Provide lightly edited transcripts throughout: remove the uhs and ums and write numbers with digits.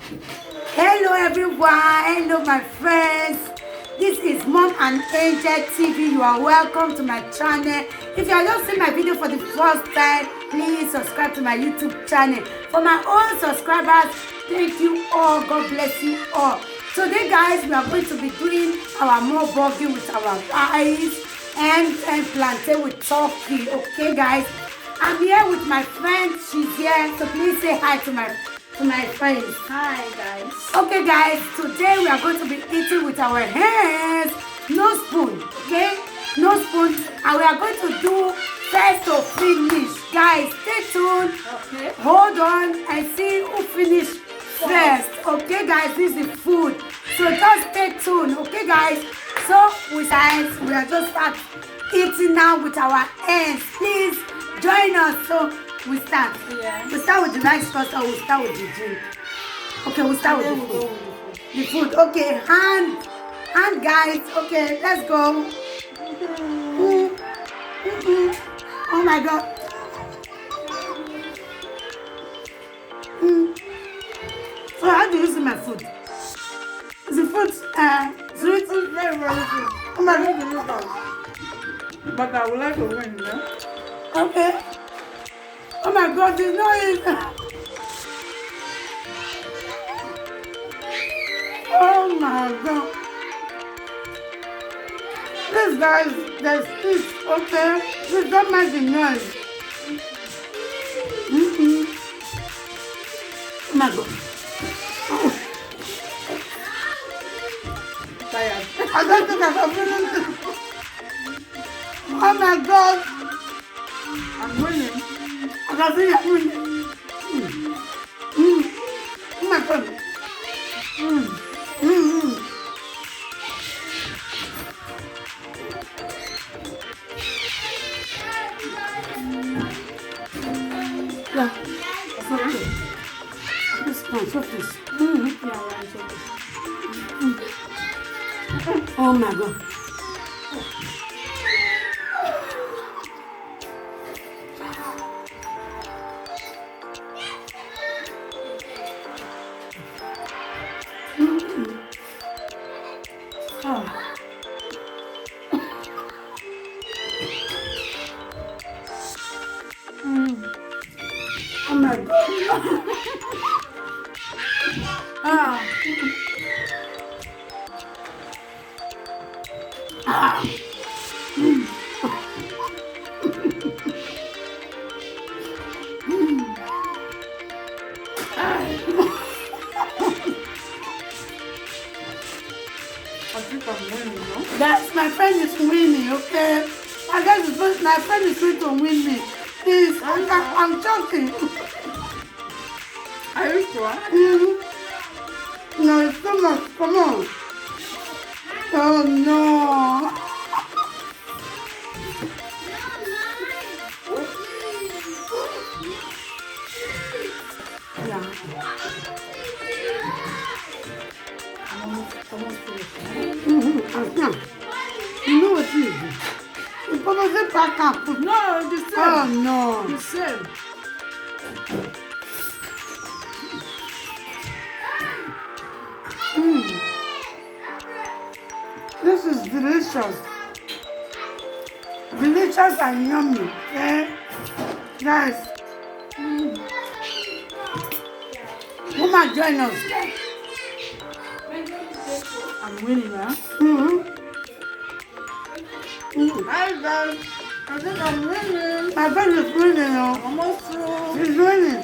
Hello everyone, hello my friends. This is Mom and Angel TV. You are welcome to my channel. If you are just seeing my video for the first time, please subscribe to my YouTube channel. For my own subscribers, thank you all. God bless you all. Today guys, we are going to be doing our more burger with our rice and plantain with turkey. Okay guys, I'm here with my friend. She's here, so please say hi to my friends. Hi guys. Okay guys, today we are going to be eating with our hands, no spoon, okay? No spoon, and we are going to do first to finish. Guys, stay tuned. Okay. Hold on and see who finish first. Okay guys, this is the food. So just stay tuned, okay guys? So we are just start eating now with our hands. Please join us. So we start. Yeah. We start with the rice first, or we start with the drink. Okay, we'll start with the food. The food. Okay, hand guys. Okay, let's go. Oh my god. So how do you see my food? Is the food sweet? It's very, very good. Oh my god. But I would like to win, no? Okay. Oh my god, it's not easy. Oh my god. Please guys, there's this, okay? Please don't mind the noise. Oh my god. Oh. Tired. I don't think I can finish it. Oh my god. I'm winning. I can see it winning. Oh my god. Yeah. Okay. This one, so this. Oh my god. Oh. Oh my god. Ah. Ah. I think I'm winning, no? That's my friend is winning, okay? I guess my friend is going to win me. Please, I'm joking. Are you sure? No, it's too much. Come on. Oh no. Yeah. Almost finished. You know what it is? It's probably pack up. No, the same. Oh no. The same. This is delicious. Delicious and yummy. Okay? Guys. Come join us. I'm winning, huh? Hi guys. I think I'm winning. My friend is winning now. Almost through. He's winning.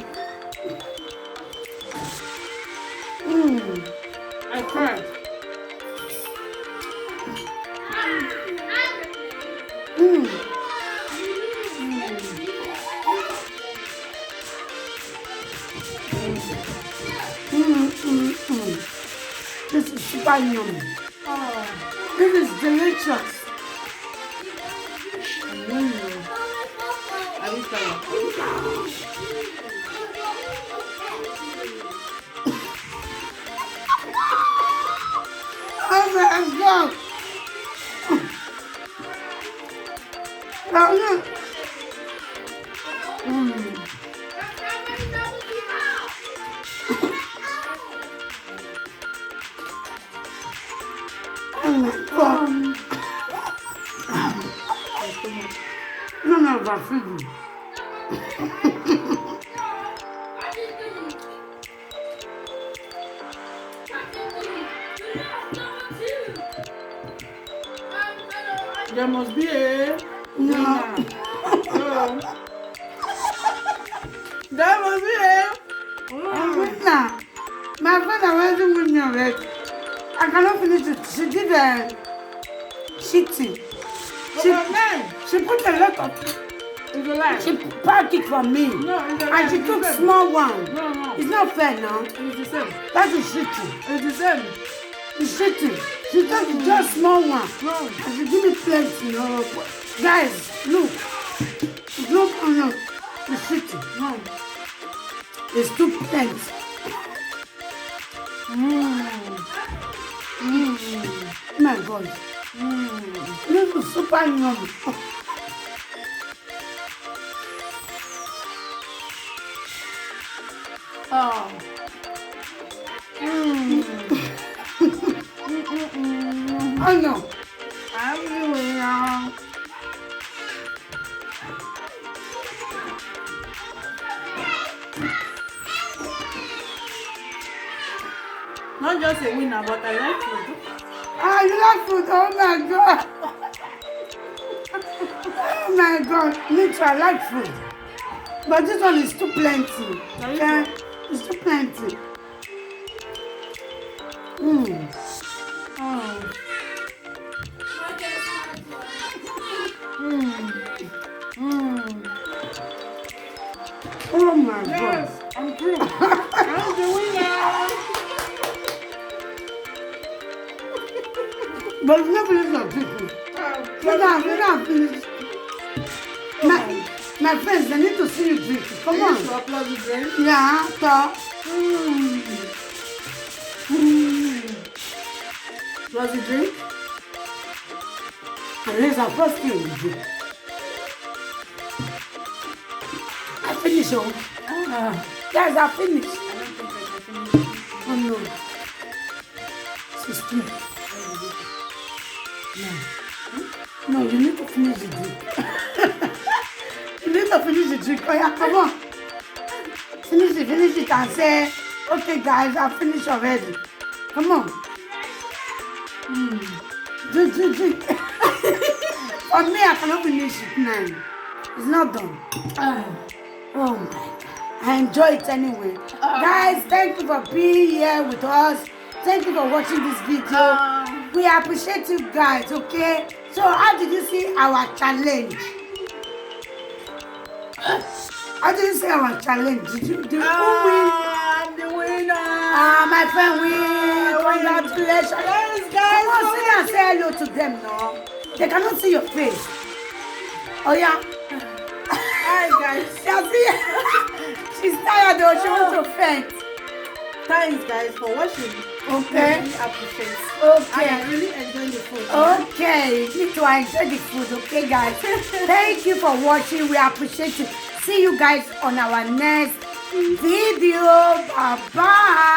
I cried. This is super yummy. Oh, This is delicious. I'm winning. Are you tired? Oh my god. Now look. God. No, but food. There must be a No. There must be a Nah. My friend already with me already. I cannot finish it. She did cheating. She put a lot of. It's a lie. She packed it for me. No, it's a lie. And she It's took the same. small one. No. It's not fair now. It's the same. That is cheating. It's the same. It's cheating. She took just small one. No. And she give me plenty. No. Guys, look. No. It's cheating. No. It's too plenty. My God. This is super yummy. Oh. I know. I'm doing now. Not just a winner, but I like food. Ah, you like food? Oh my God. Oh my God. Me too, I like food. But this one is too plenty. Are you Okay? sure? It's too plenty. Oh. Oh my Yes, God. I'm through. I'm the winner. But it's not finished your people. We don't finish. My friends, they need to see you drink. Come on. Applause the drink. Yeah, talk. Plus the drink. At least I first you drink. I finish, oh. Guys, I finish. I don't think I can finish. Oh no. 16. No, you need to finish the drink. You need to finish the drink. Oh yeah, come on. Finish it and say, okay guys, I finished already. Come on. Drink. For me, I cannot finish it now. It's not done. Oh my God. I enjoy it anyway. Guys, thank you for being here with us. Thank you for watching this video. We appreciate you guys, okay? So how did you see our challenge? How did you see our challenge? Did who win? I'm the winner. My friend win. Congratulations. Yes, guys. Come on, sit and say hello to them now. They cannot see your face. Oh yeah. Hi, guys. She's tired though, she wants to faint. Thanks, guys, for watching. Okay. I really appreciate it. Okay. I really enjoy the food. Okay, me too. I enjoy the food. Okay, guys. Thank you for watching. We appreciate you. See you guys on our next video. Bye bye.